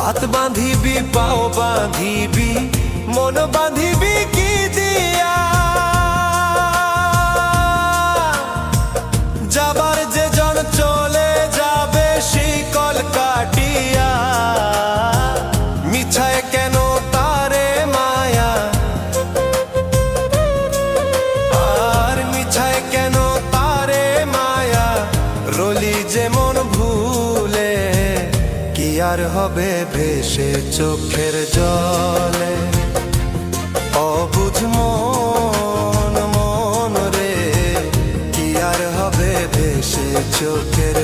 হাত বাঁধিবি পাও বাঁধিবি মন বাঁধিবি কি দিয়া যাবার যে জন চলে যাবে শিকল কাটিয়া মিছায় কেন তারে মায়া আর মিছায় কেন তারে মায়া রলি যেমন ভুলে কি আর হবে ভেসে চোখের জলে অবুঝ মন মন রে কি আর হবে ভেসে চোখের